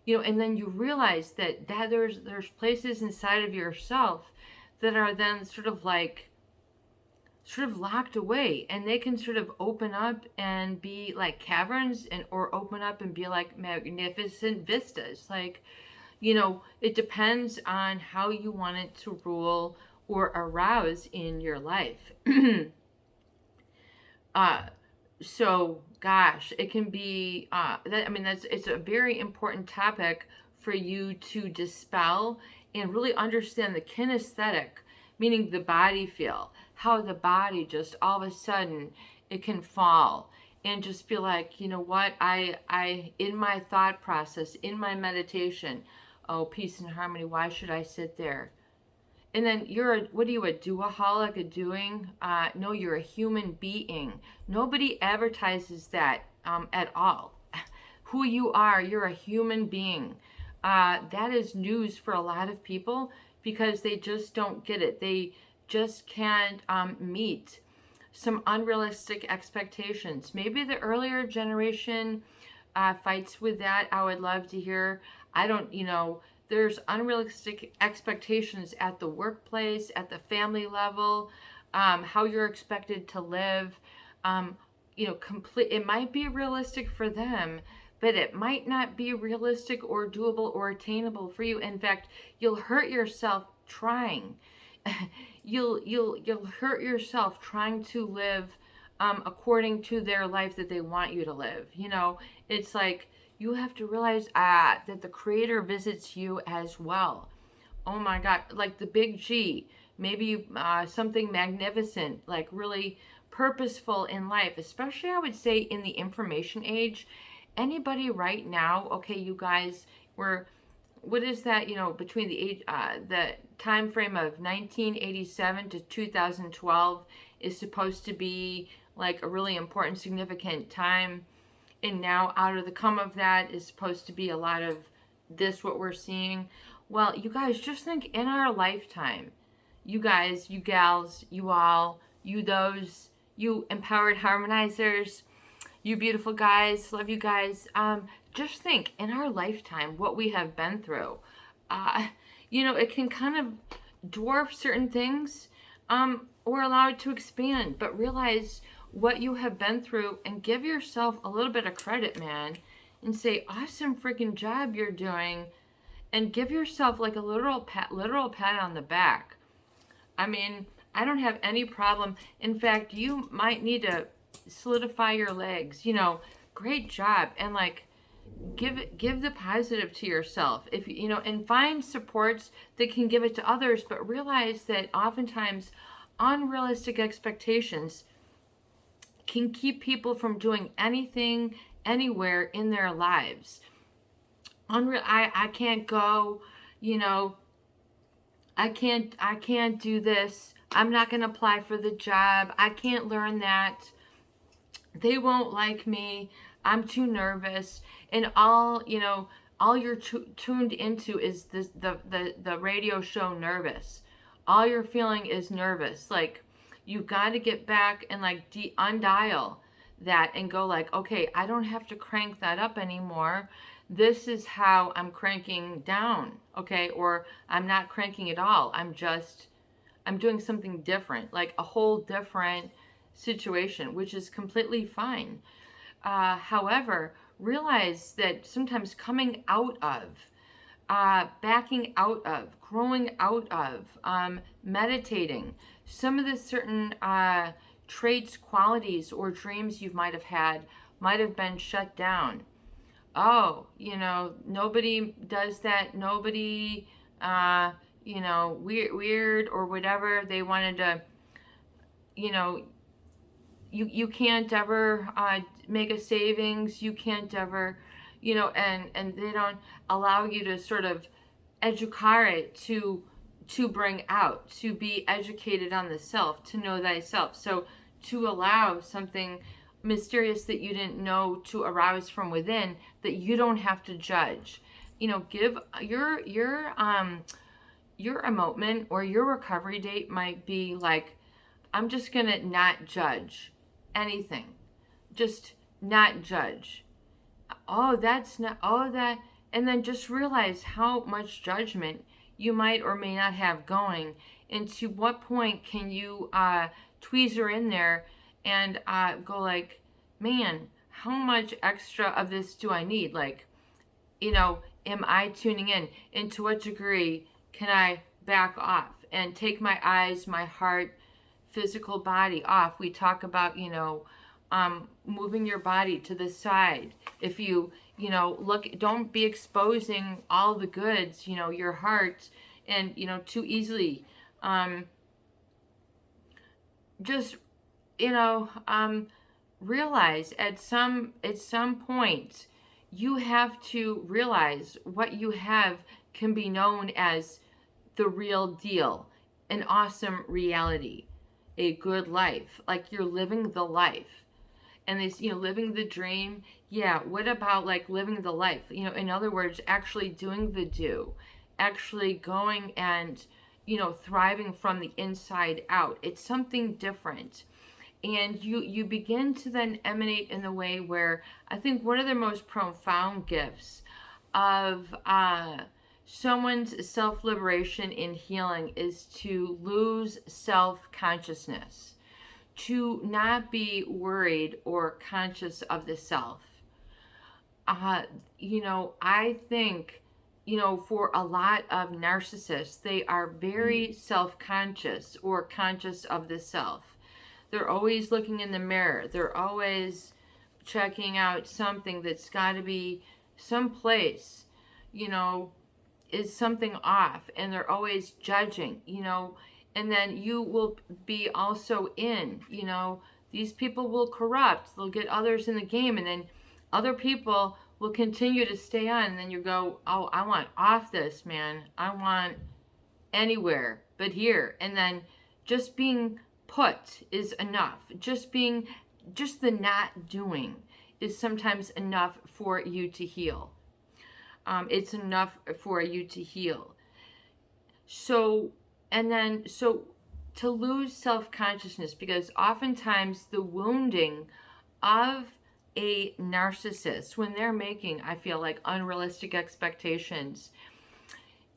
And then you realize that there's places inside of yourself that are then sort of locked away, and they can sort of open up and be like caverns, or open up and be like magnificent vistas. Like, it depends on how you want it to rule or arouse in your life. So gosh, it can be it's a very important topic for you to dispel and really understand the kinesthetic, meaning the body feel, how the body just all of a sudden it can fall and just be like, you know what, I in my thought process, in my meditation, oh, peace and harmony, why should I sit there? And then what are you, a doaholic, a doing? No, you're a human being. Nobody advertises that at all. Who you are, you're a human being. That is news for a lot of people because they just don't get it. They just can't meet some unrealistic expectations. Maybe the earlier generation fights with that. I would love to hear. I don't, there's unrealistic expectations at the workplace, at the family level, how you're expected to live. It might be realistic for them, but it might not be realistic or doable or attainable for you. In fact, you'll hurt yourself trying. You'll hurt yourself trying to live according to their life that they want you to live. It's like you have to realize that the Creator visits you as well. Oh my God, like the big G, maybe something magnificent, like really purposeful in life, especially I would say in the information age. Anybody right now, okay, you guys, what is that, between the time frame of 1987 to 2012 is supposed to be like a really important, significant time. And now out of the come of that is supposed to be a lot of this, what we're seeing. Well, you guys, just think in our lifetime, you guys, you gals, you all, you empowered harmonizers, you beautiful guys, love you guys. Just think in our lifetime what we have been through. It can kind of dwarf certain things or allow it to expand, but realize what you have been through and give yourself a little bit of credit, man, and say, awesome freaking job you're doing, and give yourself like a literal pat on the back. I mean, I don't have any problem. In fact, you might need to solidify your legs, great job. And like, give the positive to yourself, if and find supports that can give it to others, but realize that oftentimes unrealistic expectations can keep people from doing anything anywhere in their lives. I can't go, I can't do this, I'm not going to apply for the job, I can't learn that, they won't like me, I'm too nervous. And all you're tuned into is the radio show Nervous. All you're feeling is nervous. Like, you've got to get back and like undial that and go like, okay, I don't have to crank that up anymore. This is how I'm cranking down, okay? Or I'm not cranking at all. I'm doing something different, like a whole different situation, which is completely fine. However, realize that sometimes coming out of, backing out of, growing out of, meditating, some of the certain traits, qualities, or dreams you might have had might have been shut down. Oh, nobody does that. Nobody, weird or whatever. They wanted to, you can't ever make a savings. You can't ever, and they don't allow you to sort of educare to bring out, to be educated on the self, to know thyself. So to allow something mysterious that you didn't know to arouse from within, that you don't have to judge. Give your emotement or your recovery date might be like, I'm just gonna not judge anything, just not judge. Oh, that's not, oh, that, and then just realize how much judgment you might or may not have going, and to what point can you tweezer in there and go like, man, how much extra of this do I need? Like, am I tuning in? And to what degree can I back off and take my eyes, my heart, physical body off? We talk about, moving your body to the side. If you, look, don't be exposing all the goods, your heart, and, too easily. Just, you know, realize at some point, you have to realize what you have can be known as the real deal, an awesome reality, a good life, like you're living the life. And this, living the dream. Yeah, what about like living the life? In other words, actually doing the do, actually going and, thriving from the inside out. It's something different. And you begin to then emanate in the way where I think one of the most profound gifts of someone's self-liberation and healing is to lose self-consciousness, to not be worried or conscious of the self. I think, for a lot of narcissists, they are very self-conscious or conscious of the self. They're always looking in the mirror. They're always checking out something that's got to be someplace, is something off. And they're always judging, and then you will be also these people will corrupt. They'll get others in the game, and then other people will continue to stay on. And then you go, oh, I want off this, man. I want anywhere but here. And then just being put is enough. Just the not doing is sometimes enough for you to heal. It's enough for you to heal. So to lose self-consciousness, because oftentimes the wounding of a narcissist when they're making, I feel like, unrealistic expectations,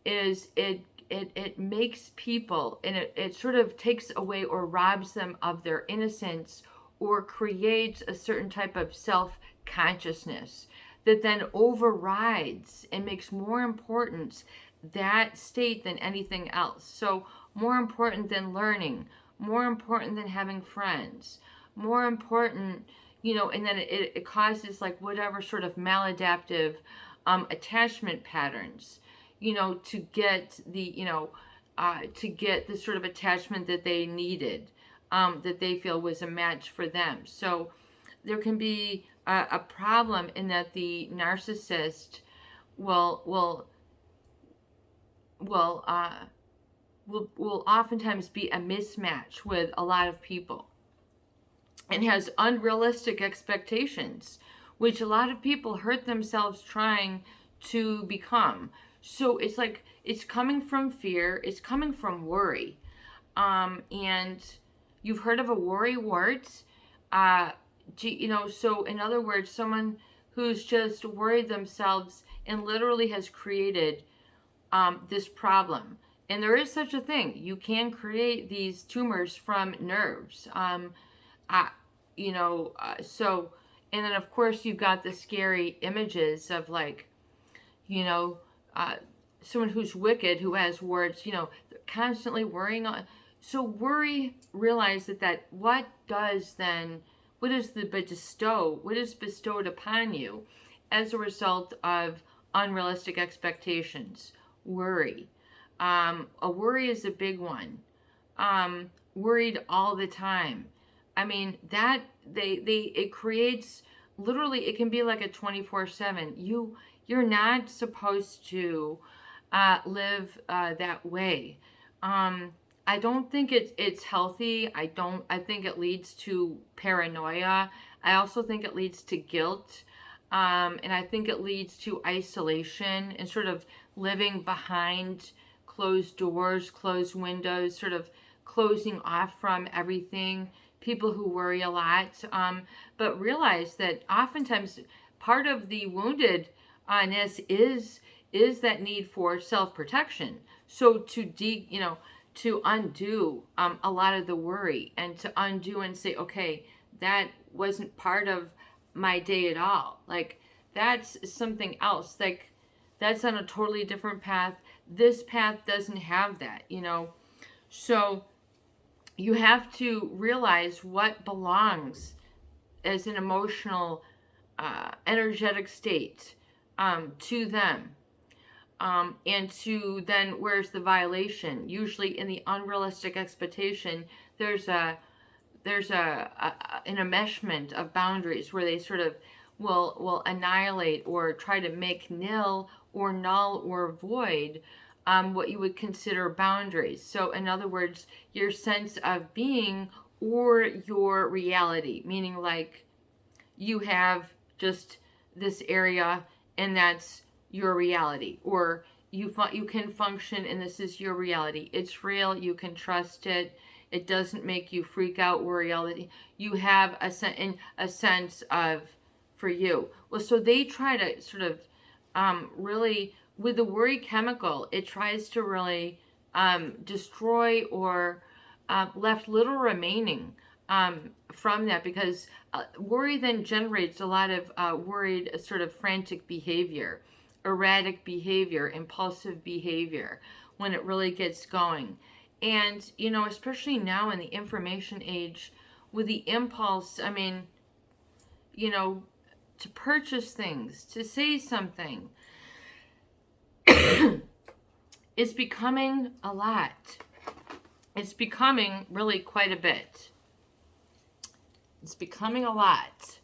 is it makes people, and it sort of takes away or robs them of their innocence, or creates a certain type of self-consciousness that then overrides and makes more important that state than anything else. So more important than learning, more important than having friends, more important, and then it causes like whatever sort of maladaptive attachment patterns, to get the sort of attachment that they needed, that they feel was a match for them. So there can be a problem in that the narcissist will oftentimes be a mismatch with a lot of people, and has unrealistic expectations, which a lot of people hurt themselves trying to become. So it's like, it's coming from fear, it's coming from worry. And you've heard of a worry wart. So in other words, someone who's just worried themselves and literally has created this problem. And there is such a thing. You can create these tumors from nerves. And then of course you've got the scary images of like, someone who's wicked, who has warts, they're constantly worrying on. So worry, realize that what is bestowed upon you as a result of unrealistic expectations? Worry. A worry is a big one. Worried all the time. I mean, that it creates, literally, it can be like a 24/7. You're not supposed to live that way. I don't think it's healthy. I think it leads to paranoia. I also think it leads to guilt. And I think it leads to isolation and sort of living behind closed doors, closed windows, sort of closing off from everything. People who worry a lot, but realize that oftentimes part of the woundedness is that need for self-protection. So to undo a lot of the worry, and to undo and say, okay, that wasn't part of my day at all. Like, that's something else. Like, that's on a totally different path. This path doesn't have that, So you have to realize what belongs as an emotional, energetic state to them. And to then, where's the violation? Usually in the unrealistic expectation, there's a an enmeshment of boundaries where they sort of will annihilate or try to make nil or null or void what you would consider boundaries. So in other words, your sense of being or your reality, meaning like you have just this area and that's your reality, or you can function and this is your reality. It's real, you can trust it. It doesn't make you freak out, worry all the. You have a sense of for you. Well, so they try to sort of really, with the worry chemical, it tries to really destroy or left little remaining from that, because worry then generates a lot of worried, sort of frantic behavior, erratic behavior, impulsive behavior when it really gets going. And, you know, especially now in the information age with the impulse, I mean, you know, to purchase things, to say something, it's becoming a lot. It's becoming really quite a bit. It's becoming a lot.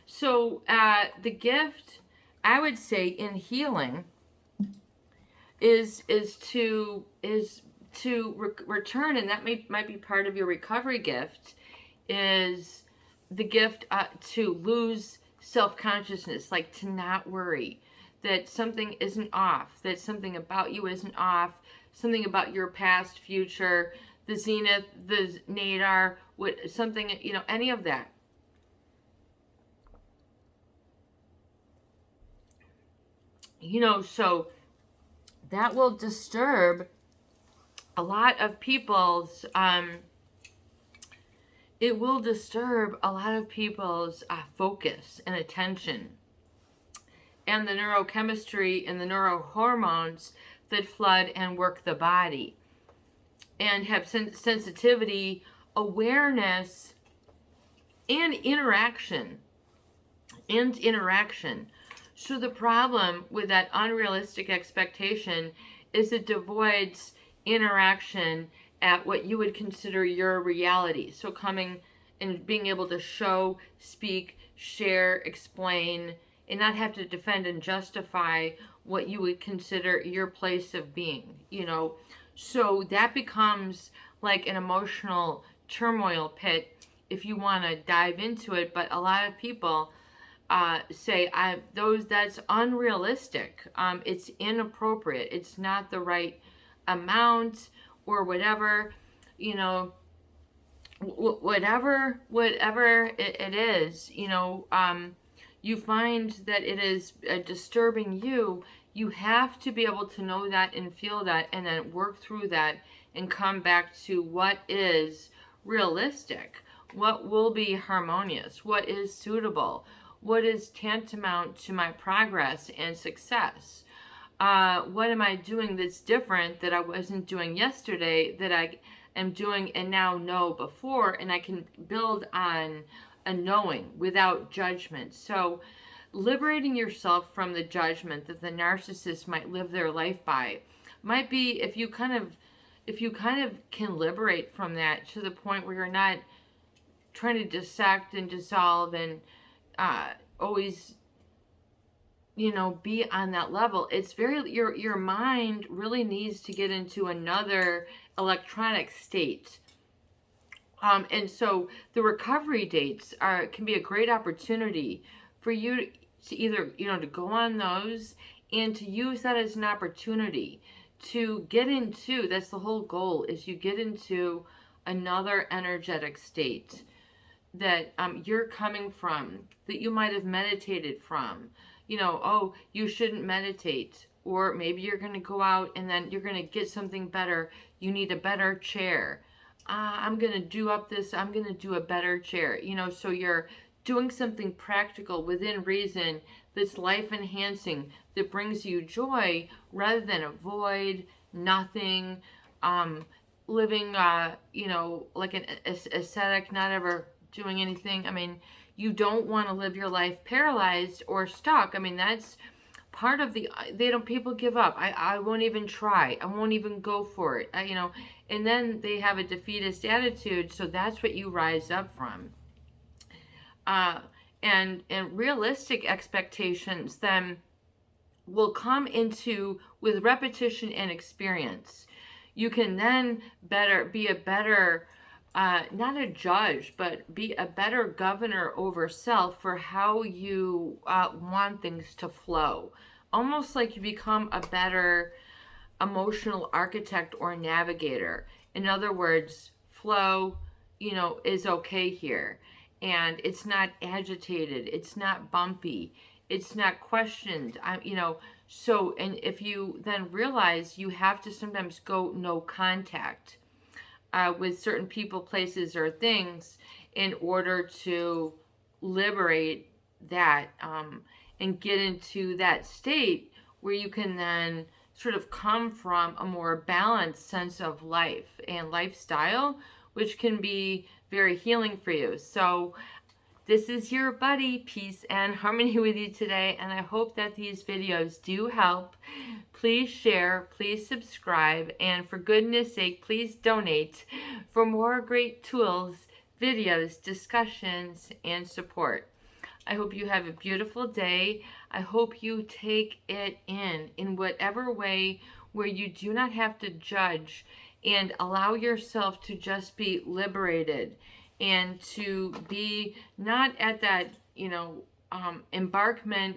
So the gift, I would say, in healing is to return, and that might be part of your recovery gift, is the gift to lose self-consciousness, like to not worry that something isn't off, that something about you isn't off, something about your past, future, the zenith, the nadir, something, you know, any of that. You know, so that will disturb a lot of people's, it will disturb a lot of people's focus and attention, and the neurochemistry and the neurohormones that flood and work the body, and have sensitivity, awareness, and interaction. So the problem with that unrealistic expectation is it devoids interaction at what you would consider your reality. So coming and being able to show, speak, share, explain, and not have to defend and justify what you would consider your place of being, you know. So that becomes like an emotional turmoil pit if you want to dive into it. But a lot of people say that's unrealistic. It's inappropriate. It's not the right amount or whatever, you know, whatever it is, you know, you find that it is disturbing you. You have to be able to know that and feel that and then work through that and come back to what is realistic, what will be harmonious, what is suitable, what is tantamount to my progress and success. What am I doing that's different that I wasn't doing yesterday that I am doing and now know before, and I can build on a knowing without judgment. So liberating yourself from the judgment that the narcissist might live their life by might be, if you kind of can liberate from that to the point where you're not trying to dissect and dissolve and always, you know, be on that level. It's very, your mind really needs to get into another electronic state. And so the recovery dates can be a great opportunity for you to either, you know, to go on those and to use that as an opportunity to get into, that's the whole goal, is you get into another energetic state that you're coming from, that you might have meditated from. You know, oh, you shouldn't meditate. Or maybe you're going to go out and then you're going to get something better. You need a better chair. I'm going to do a better chair. You know, so you're doing something practical within reason that's life enhancing, that brings you joy rather than avoid, nothing, living, you know, like an ascetic, not ever doing anything. I mean, you don't want to live your life paralyzed or stuck. I mean, that's part of the, people give up. I won't even try. I won't even go for it. And then they have a defeatist attitude. So that's what you rise up from. Uh, and realistic expectations then will come into with repetition and experience. You can then be a better, not a judge, but be a better governor over self for how you want things to flow. Almost like you become a better emotional architect or navigator. In other words, flow, is okay here. And it's not agitated. It's not bumpy. It's not questioned. So, and if you then realize you have to sometimes go no contact with certain people, places, or things in order to liberate that and get into that state where you can then sort of come from a more balanced sense of life and lifestyle, which can be very healing for you. So this is your buddy, Peace and Harmony, with you today, and I hope that these videos do help. Please share, please subscribe, and for goodness sake, please donate for more great tools, videos, discussions, and support. I hope you have a beautiful day. I hope you take it in whatever way where you do not have to judge and allow yourself to just be liberated and to be not at that, embarkment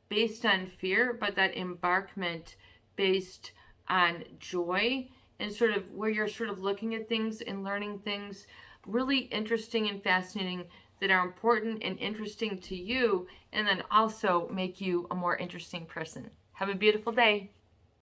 based on fear, but that embarkment based on joy, and sort of where you're sort of looking at things and learning things really interesting and fascinating that are important and interesting to you, and then also make you a more interesting person. Have a beautiful day.